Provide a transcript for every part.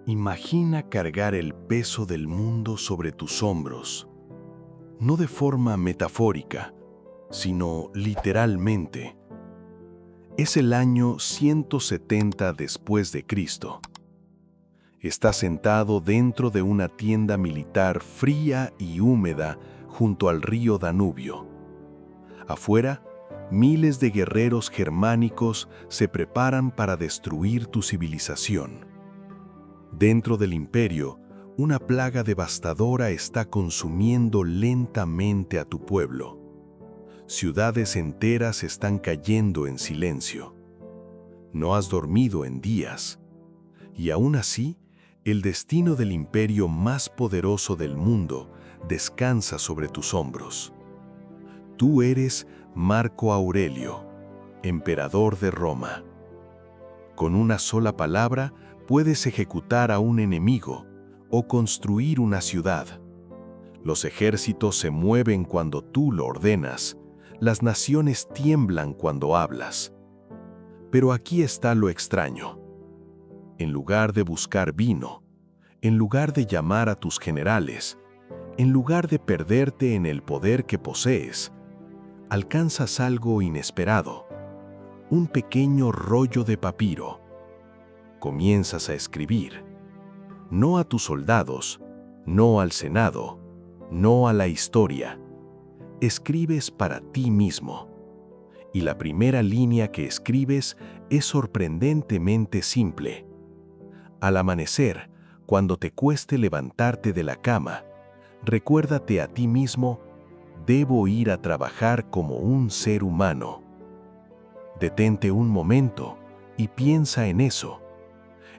Imagina cargar el peso del mundo sobre tus hombros, no de forma metafórica, sino literalmente. Es el año 170 después de Cristo. Estás sentado dentro de una tienda militar fría y húmeda junto al río Danubio. Afuera, miles de guerreros germánicos se preparan para destruir tu civilización. Dentro del imperio, una plaga devastadora está consumiendo lentamente a tu pueblo. Ciudades enteras están cayendo en silencio. No has dormido en días. Y aún así, el destino del imperio más poderoso del mundo descansa sobre tus hombros. Tú eres Marco Aurelio, emperador de Roma. Con una sola palabra, puedes ejecutar a un enemigo o construir una ciudad. Los ejércitos se mueven cuando tú lo ordenas. Las naciones tiemblan cuando hablas. Pero aquí está lo extraño. En lugar de buscar vino, en lugar de llamar a tus generales, en lugar de perderte en el poder que posees, alcanzas algo inesperado, un pequeño rollo de papiro. Comienzas a escribir, no a tus soldados, no al Senado, no a la historia. Escribes para ti mismo. Y la primera línea que escribes es sorprendentemente simple. Al amanecer, cuando te cueste levantarte de la cama, recuérdate a ti mismo: debo ir a trabajar como un ser humano. Detente un momento y piensa en eso.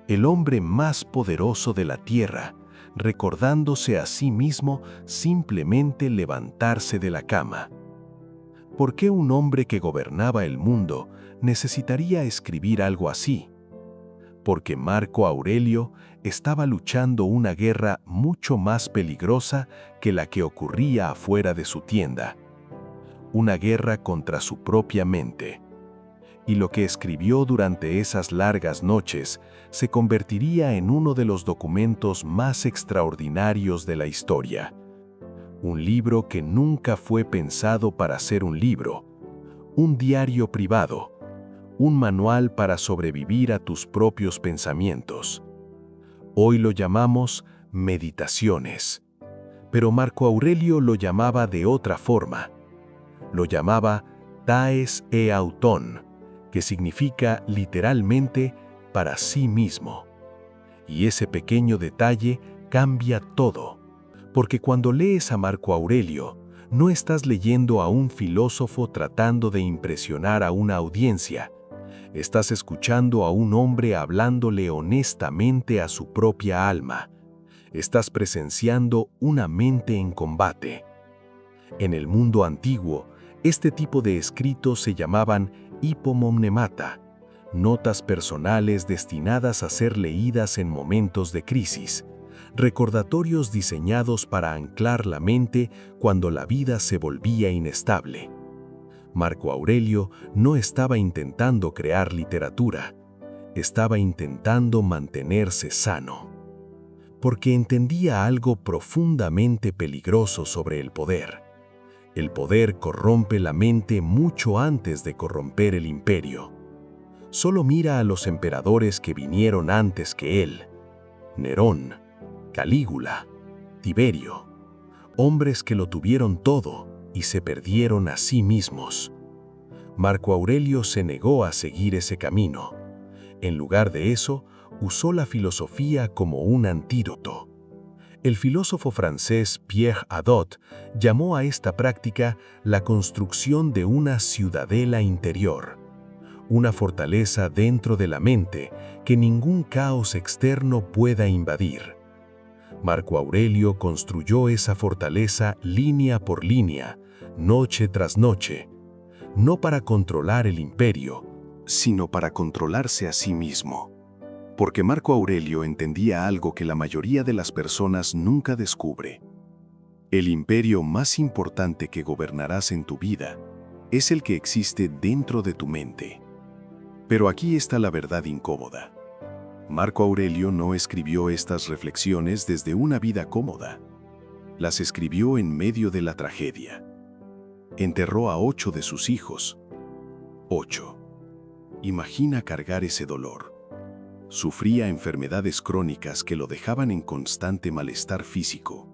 El hombre más poderoso de la tierra, recordándose a sí mismo simplemente levantarse de la cama. ¿Por qué un hombre que gobernaba el mundo necesitaría escribir algo así? Porque Marco Aurelio estaba luchando una guerra mucho más peligrosa que la que ocurría afuera de su tienda. Una guerra contra su propia mente. Y lo que escribió durante esas largas noches se convertiría en uno de los documentos más extraordinarios de la historia. Un libro que nunca fue pensado para ser un libro, un diario privado, un manual para sobrevivir a tus propios pensamientos. Hoy lo llamamos Meditaciones, pero Marco Aurelio lo llamaba de otra forma. Lo llamaba Taes e Auton, que significa literalmente para sí mismo. Y ese pequeño detalle cambia todo, porque cuando lees a Marco Aurelio, no estás leyendo a un filósofo tratando de impresionar a una audiencia. Estás escuchando a un hombre hablándole honestamente a su propia alma. Estás presenciando una mente en combate. En el mundo antiguo, este tipo de escritos se llamaban hipomnemata, notas personales destinadas a ser leídas en momentos de crisis, recordatorios diseñados para anclar la mente cuando la vida se volvía inestable. Marco Aurelio no estaba intentando crear literatura, estaba intentando mantenerse sano, porque entendía algo profundamente peligroso sobre el poder. El poder corrompe la mente mucho antes de corromper el imperio. Solo mira a los emperadores que vinieron antes que él: Nerón, Calígula, Tiberio, hombres que lo tuvieron todo y se perdieron a sí mismos. Marco Aurelio se negó a seguir ese camino. En lugar de eso, usó la filosofía como un antídoto. El filósofo francés Pierre Hadot llamó a esta práctica la construcción de una ciudadela interior, una fortaleza dentro de la mente que ningún caos externo pueda invadir. Marco Aurelio construyó esa fortaleza línea por línea, noche tras noche, no para controlar el imperio, sino para controlarse a sí mismo. Porque Marco Aurelio entendía algo que la mayoría de las personas nunca descubre. El imperio más importante que gobernarás en tu vida es el que existe dentro de tu mente. Pero aquí está la verdad incómoda. Marco Aurelio no escribió estas reflexiones desde una vida cómoda. Las escribió en medio de la tragedia. Enterró a 8 de sus hijos. 8. Imagina cargar ese dolor. Sufría enfermedades crónicas que lo dejaban en constante malestar físico.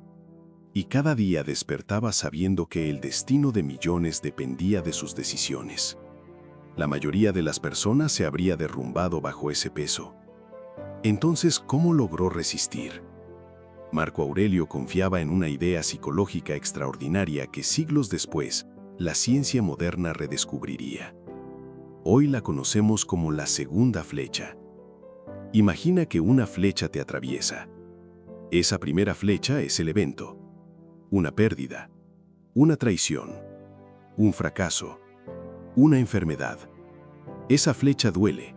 Y cada día despertaba sabiendo que el destino de millones dependía de sus decisiones. La mayoría de las personas se habría derrumbado bajo ese peso. Entonces, ¿cómo logró resistir? Marco Aurelio confiaba en una idea psicológica extraordinaria que siglos después, la ciencia moderna redescubriría. Hoy la conocemos como la segunda flecha. Imagina que una flecha te atraviesa. Esa primera flecha es el evento. Una pérdida, una traición, un fracaso, una enfermedad. Esa flecha duele,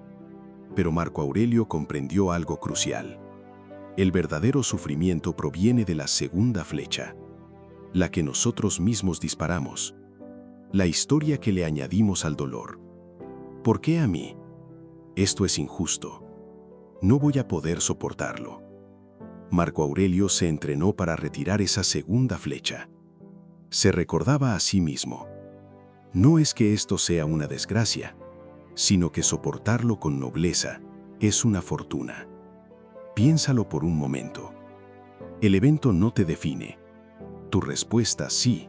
pero Marco Aurelio comprendió algo crucial. El verdadero sufrimiento proviene de la segunda flecha, la que nosotros mismos disparamos, la historia que le añadimos al dolor. ¿Por qué a mí? Esto es injusto. No voy a poder soportarlo. Marco Aurelio se entrenó para retirar esa segunda flecha. Se recordaba a sí mismo. No es que esto sea una desgracia, sino que soportarlo con nobleza es una fortuna. Piénsalo por un momento. El evento no te define. Tu respuesta sí.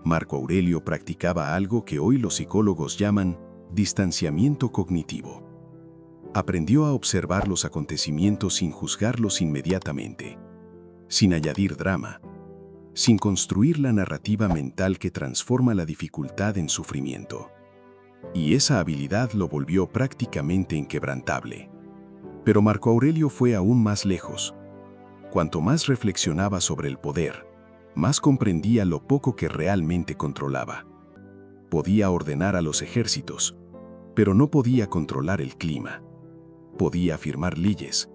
Marco Aurelio practicaba algo que hoy los psicólogos llaman distanciamiento cognitivo. Aprendió a observar los acontecimientos sin juzgarlos inmediatamente, sin añadir drama, sin construir la narrativa mental que transforma la dificultad en sufrimiento. Y esa habilidad lo volvió prácticamente inquebrantable. Pero Marco Aurelio fue aún más lejos. Cuanto más reflexionaba sobre el poder, más comprendía lo poco que realmente controlaba. Podía ordenar a los ejércitos, pero no podía controlar el clima. Podía afirmar leyes,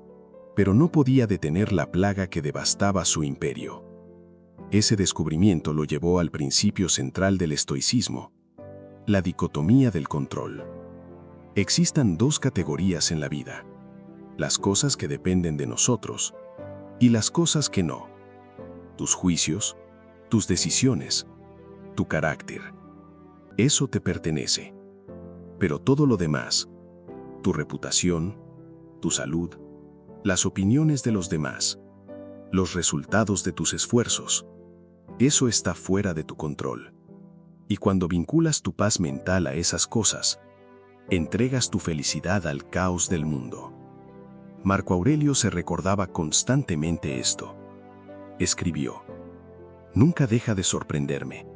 pero no podía detener la plaga que devastaba su imperio. Ese descubrimiento lo llevó al principio central del estoicismo, la dicotomía del control. Existan dos categorías en la vida: las cosas que dependen de nosotros y las cosas que no. Tus juicios, tus decisiones, tu carácter. Eso te pertenece. Pero todo lo demás, tu reputación, tu salud, las opiniones de los demás, los resultados de tus esfuerzos, eso está fuera de tu control. Y cuando vinculas tu paz mental a esas cosas, entregas tu felicidad al caos del mundo. Marco Aurelio se recordaba constantemente esto. Escribió: nunca deja de sorprenderme.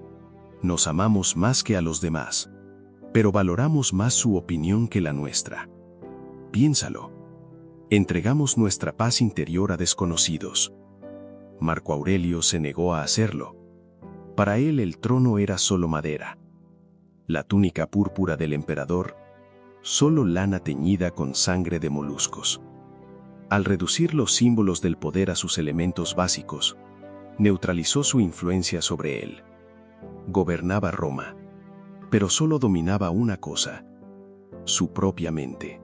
Nos amamos más que a los demás, pero valoramos más su opinión que la nuestra. Piénsalo. Entregamos nuestra paz interior a desconocidos. Marco Aurelio se negó a hacerlo. Para él el trono era solo madera. La túnica púrpura del emperador, solo lana teñida con sangre de moluscos. Al reducir los símbolos del poder a sus elementos básicos, neutralizó su influencia sobre él. Gobernaba Roma, pero solo dominaba una cosa: su propia mente.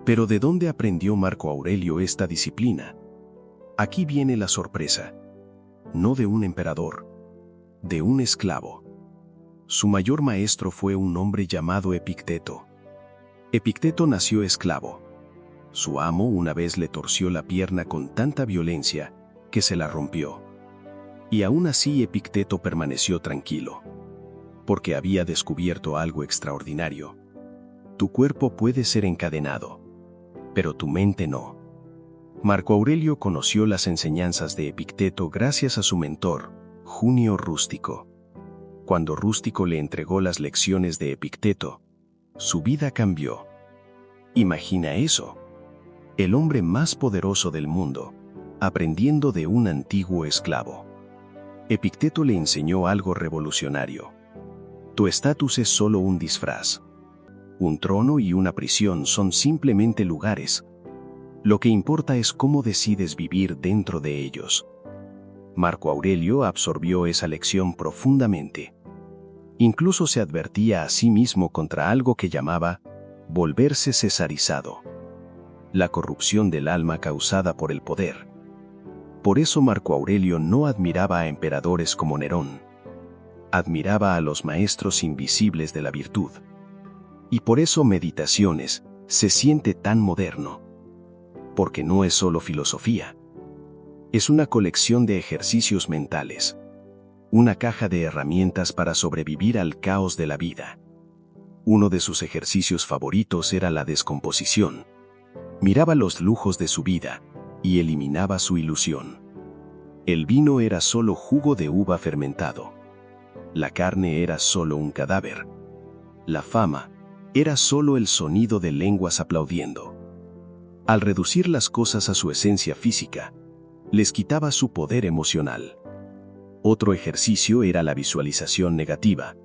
Pero ¿de dónde aprendió Marco Aurelio esta disciplina? Aquí viene la sorpresa. No de un emperador, de un esclavo. Su mayor maestro fue un hombre llamado Epicteto. Epicteto nació esclavo. Su amo una vez le torció la pierna con tanta violencia que se la rompió. Y aún así Epicteto permaneció tranquilo, porque había descubierto algo extraordinario. Tu cuerpo puede ser encadenado, pero tu mente no. Marco Aurelio conoció las enseñanzas de Epicteto gracias a su mentor, Junio Rústico. Cuando Rústico le entregó las lecciones de Epicteto, su vida cambió. Imagina eso. El hombre más poderoso del mundo, aprendiendo de un antiguo esclavo. Epicteto le enseñó algo revolucionario. Tu estatus es solo un disfraz. Un trono y una prisión son simplemente lugares. Lo que importa es cómo decides vivir dentro de ellos. Marco Aurelio absorbió esa lección profundamente. Incluso se advertía a sí mismo contra algo que llamaba volverse cesarizado. la corrupción del alma causada por el poder. Por eso Marco Aurelio no admiraba a emperadores como Nerón. Admiraba a los maestros invisibles de la virtud. Y por eso Meditaciones se siente tan moderno. Porque no es solo filosofía. Es una colección de ejercicios mentales. Una caja de herramientas para sobrevivir al caos de la vida. Uno de sus ejercicios favoritos era la descomposición. Miraba los lujos de su vida y eliminaba su ilusión. El vino era solo jugo de uva fermentado. La carne era solo un cadáver. La fama era solo el sonido de lenguas aplaudiendo. Al reducir las cosas a su esencia física, les quitaba su poder emocional. Otro ejercicio era la visualización negativa.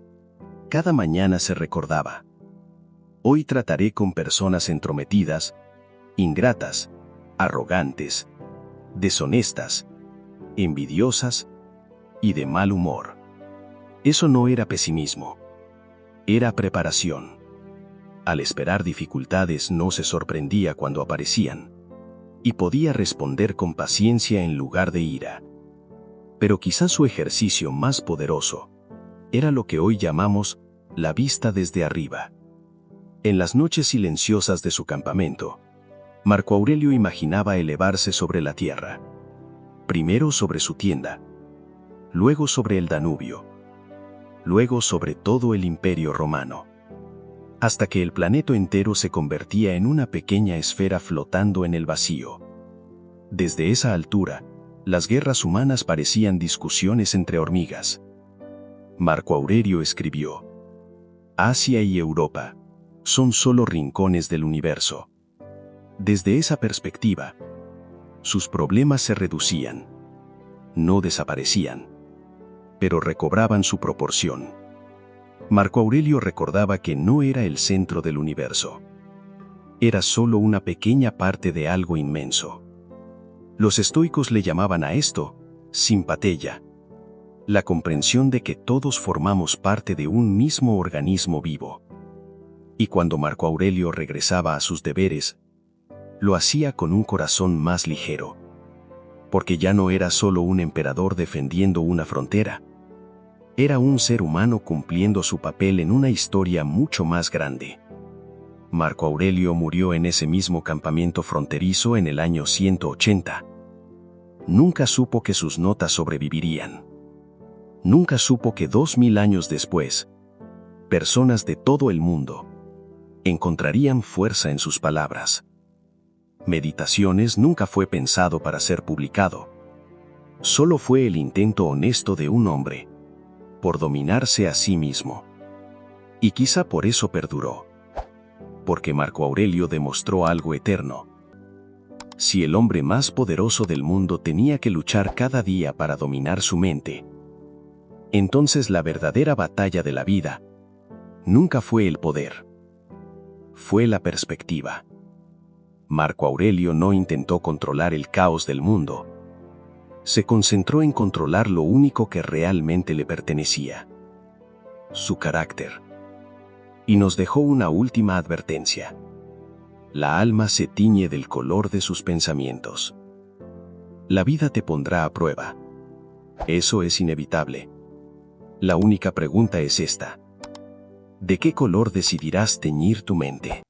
Cada mañana se recordaba: hoy trataré con personas entrometidas, ingratas, arrogantes, deshonestas, envidiosas y de mal humor. Eso no era pesimismo, era preparación. Al esperar dificultades no se sorprendía cuando aparecían, y podía responder con paciencia en lugar de ira. Pero quizás su ejercicio más poderoso era lo que hoy llamamos la vista desde arriba. En las noches silenciosas de su campamento, Marco Aurelio imaginaba elevarse sobre la tierra, primero sobre su tienda, luego sobre el Danubio, luego sobre todo el Imperio Romano, hasta que el planeta entero se convertía en una pequeña esfera flotando en el vacío. Desde esa altura, las guerras humanas parecían discusiones entre hormigas. Marco Aurelio escribió: Asia y Europa son solo rincones del universo. Desde esa perspectiva, sus problemas se reducían, no desaparecían, pero recobraban su proporción. Marco Aurelio recordaba que no era el centro del universo. Era solo una pequeña parte de algo inmenso. Los estoicos le llamaban a esto simpateia, la comprensión de que todos formamos parte de un mismo organismo vivo. Y cuando Marco Aurelio regresaba a sus deberes, lo hacía con un corazón más ligero, porque ya no era solo un emperador defendiendo una frontera. Era un ser humano cumpliendo su papel en una historia mucho más grande. Marco Aurelio murió en ese mismo campamento fronterizo en el año 180. Nunca supo que sus notas sobrevivirían. Nunca supo que 2000 años después, personas de todo el mundo encontrarían fuerza en sus palabras. Meditaciones nunca fue pensado para ser publicado. Solo fue el intento honesto de un hombre por dominarse a sí mismo. Y quizá por eso perduró. Porque Marco Aurelio demostró algo eterno. Si el hombre más poderoso del mundo tenía que luchar cada día para dominar su mente, entonces la verdadera batalla de la vida nunca fue el poder. Fue la perspectiva. Marco Aurelio no intentó controlar el caos del mundo. Se concentró en controlar lo único que realmente le pertenecía: su carácter. Y nos dejó una última advertencia: la alma se tiñe del color de sus pensamientos. La vida te pondrá a prueba. Eso es inevitable. La única pregunta es esta: ¿de qué color decidirás teñir tu mente?